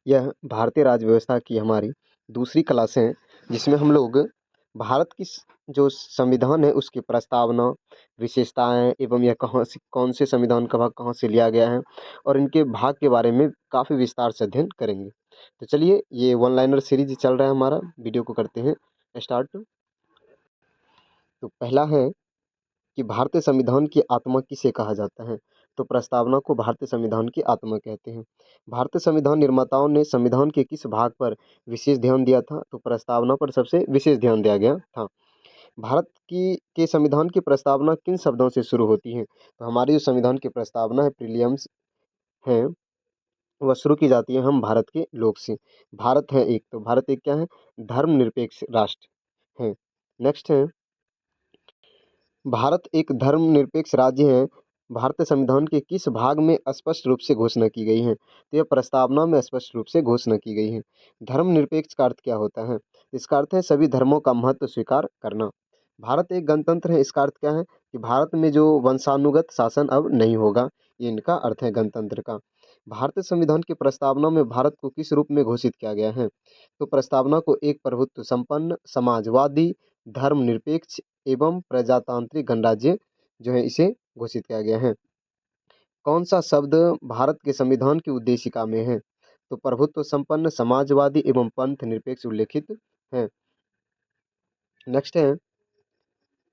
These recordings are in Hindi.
यह भारतीय राज्य व्यवस्था की हमारी दूसरी क्लास है, जिसमें हम लोग भारत की जो संविधान है उसकी प्रस्तावना, विशेषताएं एवं यह कहाँ से, कौन से संविधान का भाग कहाँ से लिया गया है और इनके भाग के बारे में काफ़ी विस्तार से अध्ययन करेंगे। तो चलिए, ये वन लाइनर सीरीज चल रहा है हमारा, वीडियो को करते हैं स्टार्ट। तो पहला है कि भारतीय संविधान की आत्मा किसे कहा जाता है। तो प्रस्तावना को भारतीय संविधान की आत्मा कहते हैं। भारतीय संविधान निर्माताओं ने संविधान के किस भाग पर विशेष ध्यान दिया था। तो प्रस्तावना पर सबसे विशेष ध्यान दिया गया था। भारत की के संविधान की प्रस्तावना किन शब्दों से शुरू होती है। तो हमारी जो संविधान की प्रस्तावना है, प्रीलियम्स है, वह शुरू की जाती है हम भारत के लोग से। भारत है एक, तो भारत एक क्या है, धर्मनिरपेक्ष राष्ट्र है। नेक्स्ट है, भारत एक धर्मनिरपेक्ष राज्य है। भारतीय संविधान के किस भाग में स्पष्ट रूप से घोषणा की गई है। तो यह प्रस्तावना में स्पष्ट रूप से घोषणा की गई है। धर्मनिरपेक्ष का अर्थ क्या होता है। इसका अर्थ है सभी धर्मों का महत्व स्वीकार करना। भारत एक गणतंत्र है, इसका अर्थ क्या है कि भारत में जो वंशानुगत शासन अब नहीं होगा, ये इनका अर्थ है गणतंत्र का। भारतीय संविधान की प्रस्तावना में भारत को किस रूप में घोषित किया गया है। तो प्रस्तावना को एक प्रभुत्व संपन्न, समाजवादी, धर्मनिरपेक्ष एवं प्रजातांत्रिक गणराज्य जो है इसे घोषित किया गया है। कौन सा शब्द भारत के संविधान की उद्देशिका में है। तो प्रभुत्व संपन्न, समाजवादी एवं पंथ निरपेक्ष उल्लेखित है। नेक्स्ट है,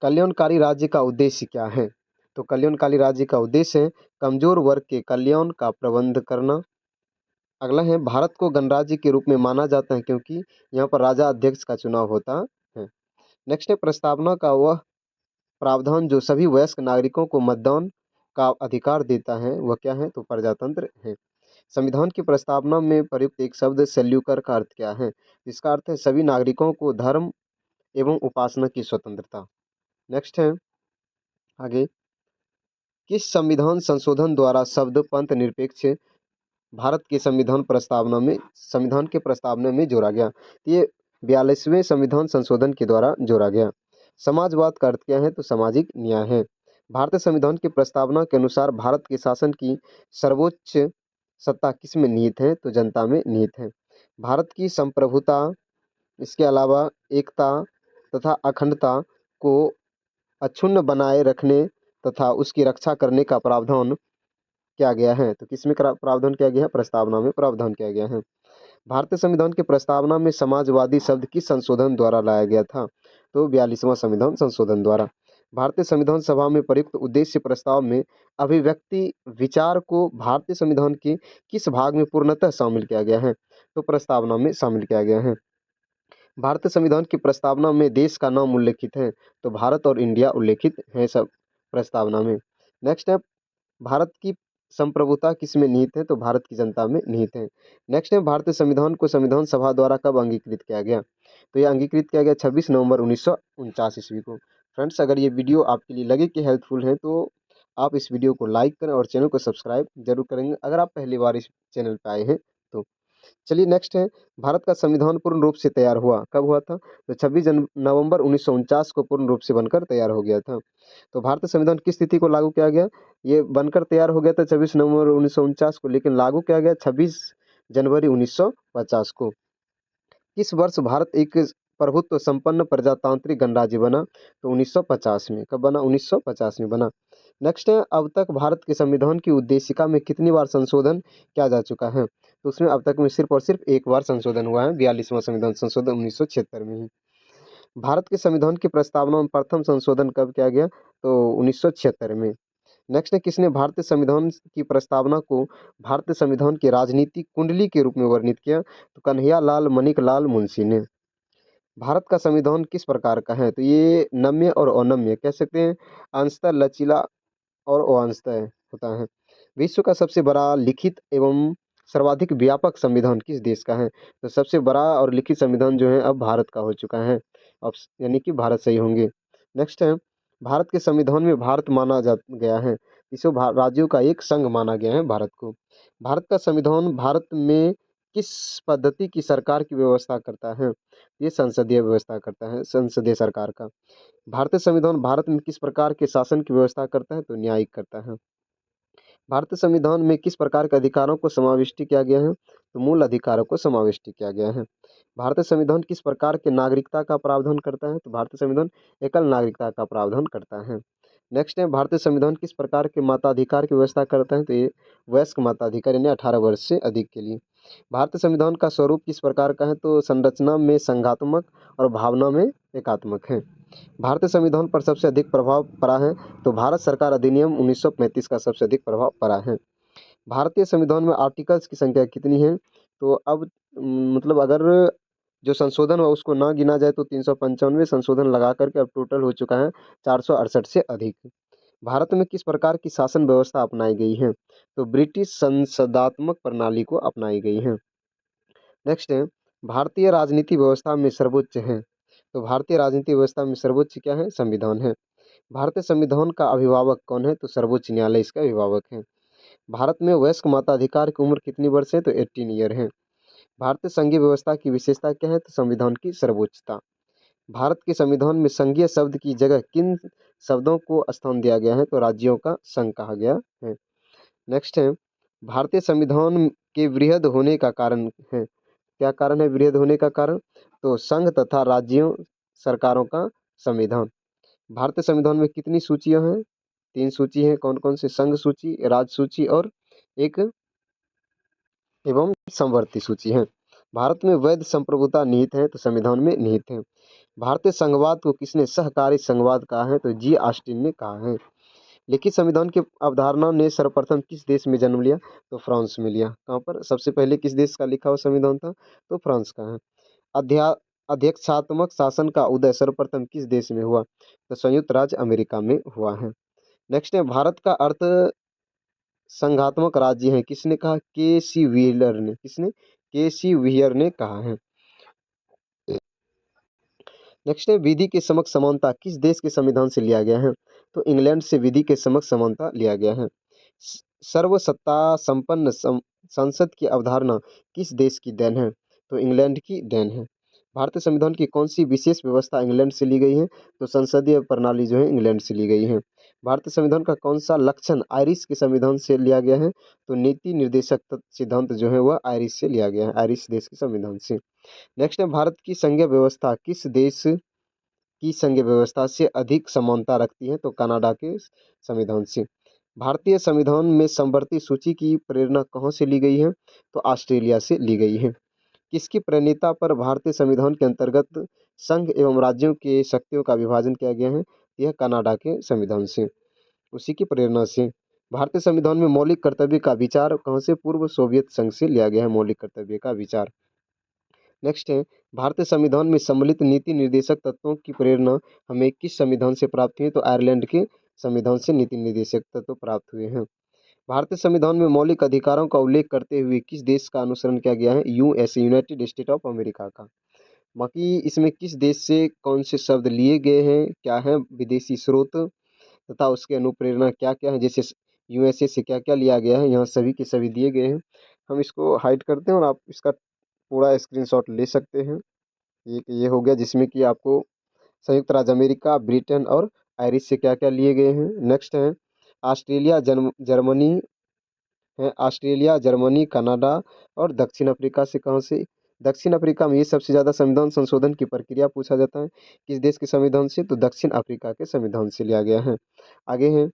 कल्याणकारी राज्य का उद्देश्य क्या है। तो कल्याणकारी राज्य का उद्देश्य है कमजोर वर्ग के कल्याण का प्रबंध करना। अगला है, भारत को गणराज्य के रूप में माना जाता है क्योंकि यहाँ पर राजा अध्यक्ष का चुनाव होता है। नेक्स्ट है, प्रस्तावना का वह प्रावधान जो सभी वयस्क नागरिकों को मतदान का अधिकार देता है, वह क्या है। तो प्रजातंत्र है। संविधान की प्रस्तावना में प्रयुक्त एक शब्द सेल्यूकर का अर्थ क्या है। इसका अर्थ है सभी नागरिकों को धर्म एवं उपासना की स्वतंत्रता। नेक्स्ट है, आगे, किस संविधान संशोधन द्वारा शब्द पंथ निरपेक्ष भारत के संविधान के प्रस्तावना में जोड़ा गया। तो ये 42वें संविधान संशोधन के द्वारा जोड़ा गया। समाजवाद का अर्थ क्या है। तो सामाजिक न्याय है। भारतीय संविधान की प्रस्तावना के अनुसार भारत के शासन की सर्वोच्च सत्ता किस में निहित है। तो जनता में निहित है। भारत की संप्रभुता, इसके अलावा एकता तथा अखंडता को अक्षुण्ण बनाए रखने तथा उसकी रक्षा करने का प्रावधान किया गया है। तो किसमें प्रावधान किया गया है। प्रस्तावना में प्रावधान किया गया है। भारतीय संविधान की प्रस्तावना में समाजवादी शब्द किस संशोधन द्वारा लाया गया था। तो 42वां संविधान संशोधन द्वारा। भारतीय संविधान सभा में प्रयुक्त उद्देश्य प्रस्ताव में अभिव्यक्ति विचार को भारतीय संविधान के किस भाग में पूर्णतः शामिल किया गया है। तो प्रस्तावना में शामिल किया गया है। भारतीय संविधान की प्रस्तावना में देश का नाम उल्लेखित है। तो भारत और इंडिया उल्लेखित है सब प्रस्तावना में। नेक्स्ट है, भारत की संप्रभुता किस में निहित है। तो भारत की जनता में निहित है। नेक्स्ट है, भारतीय संविधान को संविधान सभा द्वारा कब अंगीकृत किया गया। तो यह अंगीकृत किया गया 26 नवंबर 1949 ईस्वी को। फ्रेंड्स, अगर ये वीडियो आपके लिए लगे कि हेल्पफुल है तो आप इस वीडियो को लाइक करें और चैनल को सब्सक्राइब जरूर करेंगे अगर आप पहली बार इस चैनल पर आए हैं तो। चलिए नेक्स्ट है, भारत का संविधान पूर्ण रूप से तैयार हुआ कब हुआ था। तो 26 नवंबर 1949 को पूर्ण रूप से बनकर तैयार हो गया था। तो भारतीय संविधान किस तिथि को लागू किया गया। ये बनकर तैयार हो गया था 26 नवंबर 1949 को, लेकिन लागू किया गया 26 जनवरी 1950 को। किस वर्ष भारत एक प्रभुत्व संपन्न प्रजातांत्रिक गणराज्य बना। तो 1950 में। कब बना। 1950 में बना। नेक्स्ट है, अब तक भारत के संविधान की उद्देशिका में कितनी बार संशोधन किया जा चुका है। तो उसमें अब तक में सिर्फ और सिर्फ एक बार संशोधन हुआ है, 42वां संविधान संशोधन 1976 में ही। भारत के संविधान की प्रस्तावना में प्रथम संशोधन कब किया गया। तो 1976 में। नेक्स्ट है, किसने भारतीय संविधान की प्रस्तावना को भारतीय संविधान की राजनीतिक कुंडली के रूप में वर्णित किया। तो कन्हैया लाल मणिक लाल मुंशी ने। भारत का संविधान किस प्रकार का है। तो ये नम्य और अनम्य कह सकते हैं, अंशतः लचीला और अवांशतः होता है। विश्व का सबसे बड़ा लिखित एवं सर्वाधिक व्यापक संविधान किस देश का है। तो सबसे बड़ा और लिखित संविधान जो है अब भारत का हो चुका है। अब यानी कि भारत सही होंगे। नेक्स्ट है, भारत के संविधान में भारत माना जा गया है, इसे राज्यों का एक संघ माना गया है भारत को। भारत का संविधान भारत में किस पद्धति की सरकार की व्यवस्था करता है। ये संसदीय व्यवस्था करता है, संसदीय सरकार का। भारतीय संविधान भारत में किस प्रकार के शासन की व्यवस्था करता है। तो न्यायिक करता है। भारतीय संविधान में किस प्रकार के अधिकारों को समाविष्ट किया गया है। तो मूल अधिकारों को समाविष्ट किया गया है। भारतीय संविधान किस प्रकार के नागरिकता का प्रावधान करता है? तो भारतीय संविधान एकल नागरिकता का प्रावधान करता है। नेक्स्ट है, भारतीय संविधान किस प्रकार के मताधिकार की व्यवस्था करता है? तो ये वयस्क मताधिकार यानी 18 वर्ष से अधिक के लिए। भारतीय संविधान का स्वरूप किस प्रकार का है? तो संरचना में संघात्मक और भावना में एकात्मक है। भारतीय संविधान पर सबसे अधिक प्रभाव पड़ा है? तो भारत सरकार अधिनियम 1935 का सबसे अधिक प्रभाव पड़ा है। भारतीय संविधान में आर्टिकल्स की संख्या कितनी है? तो अब मतलब अगर जो संशोधन हुआ उसको ना गिना जाए तो 395 संशोधन लगा करके अब टोटल हो चुका है 468 से अधिक। भारत में किस प्रकार की शासन व्यवस्था अपनाई गई है? तो ब्रिटिश संसदात्मक प्रणाली को अपनाई गई है। नेक्स्ट है, भारतीय राजनीति व्यवस्था में सर्वोच्च है? तो भारतीय राजनीति व्यवस्था में सर्वोच्च क्या है? संविधान है। भारतीय संविधान का अभिभावक कौन है? तो सर्वोच्च न्यायालय इसका अभिभावक है। भारत में वयस्क मताधिकार की उम्र कितनी वर्ष है? तो 18 ईयर है। भारतीय संघीय व्यवस्था की विशेषता क्या है? तो संविधान की सर्वोच्चता। भारत के संविधान में संघीय शब्द की जगह किन शब्दों को स्थान दिया गया है? तो राज्यों का संघ कहा गया है। नेक्स्ट है, भारतीय संविधान के वृहद होने का कारण है? क्या कारण है वृहद होने का कारण? तो संघ तथा राज्यों सरकारों का संविधान। भारतीय संविधान में कितनी सूचियां हैं? 3 सूची हैं। कौन कौन से? संघ सूची, राज्य सूची और एक एवं समवर्ती सूची है। भारत में वैध संप्रभुता निहित है? तो संविधान में निहित है। भारतीय संघवाद को किसने सहकारी संघवाद कहा है? तो जी ऑस्टिन ने कहा है। लिखित संविधान की अवधारणा ने सर्वप्रथम किस देश में जन्म लिया? तो फ्रांस में लिया। कहाँ पर? सबसे पहले किस देश का लिखा हुआ संविधान था? तो फ्रांस का है। अध्या अध्यक्षात्मक शासन का उदय सर्वप्रथम किस देश में हुआ? तो संयुक्त राज्य अमेरिका में हुआ है। नेक्स्ट है, भारत का अर्थ संघात्मक राज्य है किसने कहा? के सी व्हीलर ने। किसने? के सी व्हीलर ने कहा है। नेक्स्ट है, विधि के समक्ष समानता किस देश के संविधान से लिया गया है? तो इंग्लैंड से विधि के समक्ष समानता लिया गया है। सर्वसत्ता संपन्न संसद की अवधारणा किस देश की देन है? तो इंग्लैंड की देन है। भारतीय संविधान की कौन सी विशेष व्यवस्था इंग्लैंड से ली गई है? तो संसदीय प्रणाली जो है इंग्लैंड से ली गई है। भारतीय संविधान का कौन सा लक्षण आयरिश के संविधान से लिया गया है? तो नीति निर्देशक सिद्धांत जो है वह आयरिश से लिया गया है, आयरिश देश के संविधान से। नेक्स्ट है, भारत की संघीय व्यवस्था किस देश की संघीय व्यवस्था से अधिक समानता रखती है? तो कनाडा के संविधान से। भारतीय संविधान में समवर्ती सूची की प्रेरणा कहाँ से ली गई है? तो ऑस्ट्रेलिया से ली गई है। किसकी प्रणेता पर भारतीय संविधान के अंतर्गत संघ एवं राज्यों के शक्तियों का विभाजन किया गया है? यह कनाडा के संविधान से, उसी की प्रेरणा से। भारतीय संविधान में मौलिक कर्तव्य का विचार कहाँ से? पूर्व सोवियत संघ से लिया गया है मौलिक कर्तव्य का विचार। नेक्स्ट है, भारतीय संविधान में सम्मिलित नीति निर्देशक तत्वों की प्रेरणा हमें किस संविधान से प्राप्त हुई है? तो आयरलैंड के संविधान से नीति निर्देशक तत्व प्राप्त हुए हैं। भारतीय संविधान में मौलिक अधिकारों का उल्लेख करते हुए किस देश का अनुसरण किया गया है? USA, United state of America का। बाकी इसमें किस देश से कौन से शब्द लिए गए हैं, क्या है विदेशी स्रोत तथा उसके अनुप्रेरणा क्या क्या है, जैसे यूएसए से क्या क्या लिया गया है, यहाँ सभी के सभी दिए गए हैं। हम इसको हाइड करते हैं और आप इसका पूरा स्क्रीनशॉट ले सकते हैं। एक ये हो गया जिसमें कि आपको संयुक्त राज्य अमेरिका, ब्रिटेन और आयरिश से क्या क्या लिए गए हैं। नेक्स्ट है, ऑस्ट्रेलिया, जर्मनी है, ऑस्ट्रेलिया, जर्मनी, कनाडा और दक्षिण अफ्रीका से कहाँ से? दक्षिण अफ्रीका में ये सबसे ज़्यादा संविधान संशोधन की प्रक्रिया पूछा जाता है किस देश के संविधान से? तो दक्षिण अफ्रीका के संविधान से लिया गया है। आगे है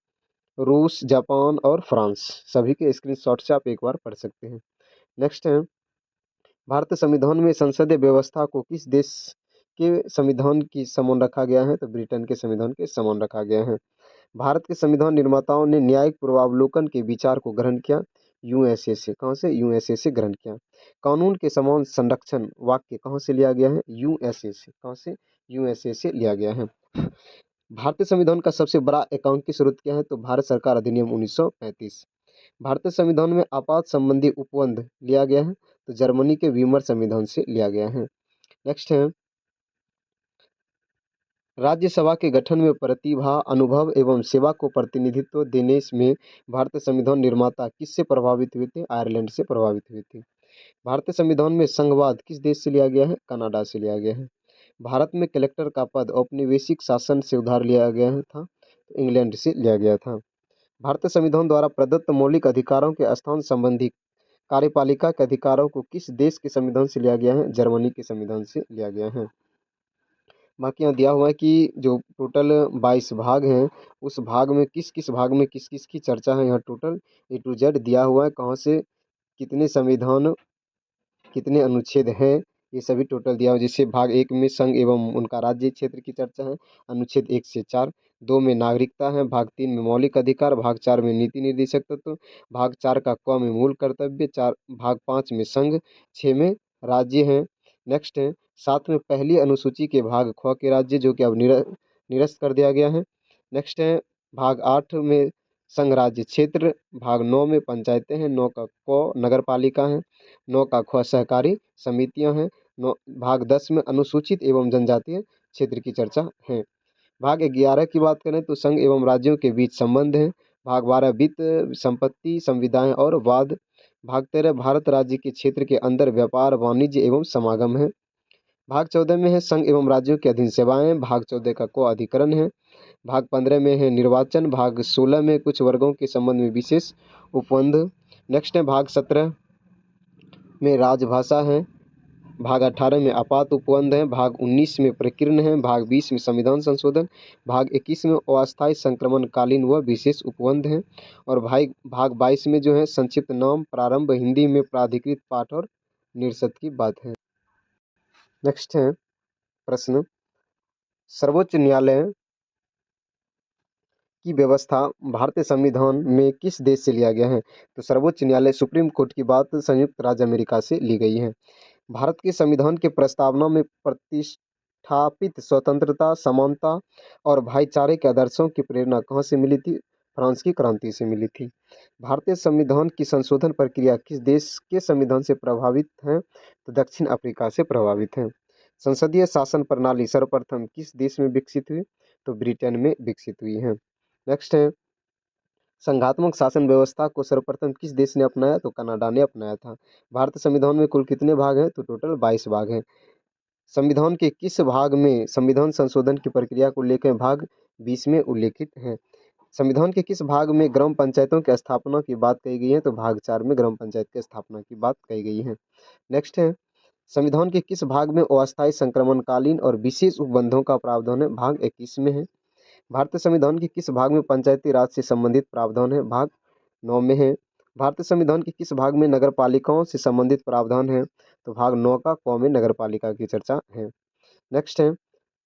रूस, जापान और फ्रांस, सभी के स्क्रीनशॉट से आप एक बार पढ़ सकते हैं। नेक्स्ट है, भारतीय संविधान में संसदीय व्यवस्था को किस देश के संविधान की समान रखा गया है? तो ब्रिटेन के संविधान के समान रखा गया है। भारत के संविधान निर्माताओं ने न्यायिक पूर्वावलोकन के विचार को ग्रहण किया यूएसए से। कहाँ से? यूएसए से ग्रहण किया। कानून के समान संरक्षण वाक्य कहाँ से लिया गया है? यूएसए से। कहाँ से? यूएसए से लिया गया है। भारतीय संविधान का सबसे बड़ा एकांकी स्रोत क्या है? तो भारत सरकार अधिनियम 1935। भारतीय संविधान में आपात संबंधी उपबंध लिया गया है तो जर्मनी के वीमर संविधान से लिया गया है। नेक्स्ट है, राज्यसभा के गठन में प्रतिभा, अनुभव एवं सेवा को प्रतिनिधित्व देने में भारतीय संविधान निर्माता किससे प्रभावित हुए थे? आयरलैंड से प्रभावित हुए थे। भारतीय संविधान में संघवाद किस देश से लिया गया है? कनाडा से लिया गया है। भारत में कलेक्टर का पद औपनिवेशिक शासन से उधार लिया गया था तो इंग्लैंड से लिया गया था। भारतीय संविधान द्वारा प्रदत्त मौलिक अधिकारों के स्थान संबंधी कार्यपालिका के अधिकारों को किस देश के संविधान से लिया गया है? जर्मनी के संविधान से लिया गया है। बाकी यहाँ दिया हुआ है कि जो टोटल 22 भाग हैं, उस भाग में किस किस भाग में किस किस की चर्चा है, यहाँ टोटल A to Z दिया हुआ है, कहाँ से कितने संविधान, कितने अनुच्छेद हैं, ये सभी टोटल दिया हुआ है। जैसे भाग 1 में संघ एवं उनका राज्य क्षेत्र की चर्चा है, अनुच्छेद 1 से 4। 2 में नागरिकता है, भाग 3 में मौलिक अधिकार, भाग 4 में नीति निर्देशक तत्व, भाग 4 का क में मूल कर्तव्य, भाग 5 में संघ, 6 में राज्य हैं। नेक्स्ट है 7 में पहली अनुसूची के भाग ख के राज्य, जो कि अब निरस्त कर दिया गया है। नेक्स्ट है भाग 8 में संघ राज्य क्षेत्र, भाग 9 में पंचायतें हैं, 9 का क नगर पालिका है, 9 का ख सहकारी समितियां हैं, 9 भाग 10 में अनुसूचित एवं जनजातीय क्षेत्र की चर्चा है। भाग 11 की बात करें तो संघ एवं राज्यों के बीच संबंध है। भाग 12 वित्त, संपत्ति, संविदाएं और वाद। भाग 13 भारत राज्य के क्षेत्र के अंदर व्यापार, वाणिज्य एवं समागम है। भाग 14 में है संघ एवं राज्यों के अधीन सेवाएं, भाग 14 का को अधिकरण है। भाग 15 में है निर्वाचन, भाग 16 में कुछ वर्गों के संबंध में विशेष उपबंध। नेक्स्ट है भाग 17 में राजभाषा है, भाग 18 में आपात उपबंध है, भाग 19 में प्रकीर्ण है, भाग 20 में संविधान संशोधन, भाग 21 में अस्थायी संक्रमणकालीन व विशेष उपबंध है, और भाग 22 में जो है संक्षिप्त नाम, प्रारंभ, हिंदी में प्राधिकृत पाठ और निरसत की बात है। नेक्स्ट है प्रश्न, सर्वोच्च न्यायालय की व्यवस्था भारतीय संविधान में किस देश से लिया गया है? तो सर्वोच्च न्यायालय सुप्रीम कोर्ट की बात संयुक्त राज्य अमेरिका से ली गई है। भारत के संविधान के प्रस्तावना में प्रतिष्ठापित स्वतंत्रता, समानता और भाईचारे के आदर्शों की प्रेरणा कहाँ से मिली थी? फ्रांस की क्रांति से मिली थी। भारतीय संविधान की संशोधन प्रक्रिया किस देश के संविधान से प्रभावित है? तो दक्षिण अफ्रीका से प्रभावित है। संसदीय शासन प्रणाली सर्वप्रथम किस देश में विकसित हुई? तो ब्रिटेन में विकसित हुई है। नेक्स्ट है संघात्मक शासन व्यवस्था को सर्वप्रथम किस देश ने अपनाया? तो कनाडा ने अपनाया था। भारतीय संविधान में कुल कितने भाग हैं? तो टोटल 22 भाग हैं। संविधान के किस भाग में संविधान संशोधन की प्रक्रिया को लेकर भाग 20 में उल्लेखित है? संविधान के किस भाग में ग्राम पंचायतों की स्थापना की बात कही गई है? तो भाग 4 में ग्राम पंचायत की स्थापना की बात कही गई है। नेक्स्ट है संविधान के किस भाग में अस्थायी संक्रमणकालीन और विशेष उपबंधों का प्रावधान है? भाग 21 में है। भारतीय संविधान के किस भाग में पंचायती राज से संबंधित प्रावधान है? भाग 9 में है। भारतीय संविधान के किस भाग में नगर पालिकाओं से संबंधित प्रावधान है? तो भाग 9 का क में नगर पालिका की चर्चा है। नेक्स्ट है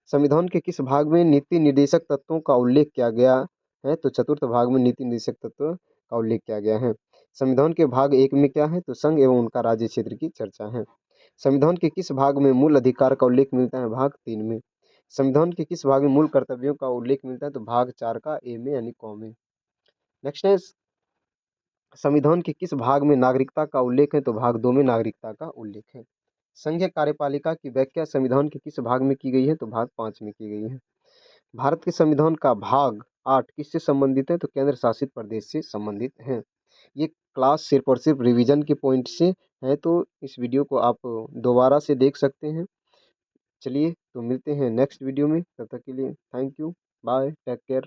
संविधान के किस भाग में नीति निर्देशक तत्वों का उल्लेख किया गया है? तो चतुर्थ भाग में नीति निर्देशक तत्व का उल्लेख किया गया है। संविधान के भाग 1 में क्या है? तो संघ एवं उनका राज्य क्षेत्र की चर्चा है। संविधान के किस भाग में मूल अधिकार का उल्लेख मिलता है? भाग 3 में। संविधान के किस भाग में मूल कर्तव्यों का उल्लेख मिलता है? तो भाग 4 का ए में यानी क में। नेक्स्ट है संविधान के किस भाग में नागरिकता का उल्लेख है? तो भाग 2 में नागरिकता का उल्लेख है। संघीय कार्यपालिका की व्याख्या संविधान के किस भाग में की गई है? तो भाग 5 में की गई है। भारत के संविधान का भाग 8 किससे संबंधित है? तो केंद्र शासित प्रदेश से संबंधित है। ये क्लास सिर्फ और सिर्फ रिवीजन के पॉइंट से है, तो इस वीडियो को आप दोबारा से देख सकते हैं। चलिए तो मिलते हैं नेक्स्ट वीडियो में, तब तक के लिए thank you, bye, take care.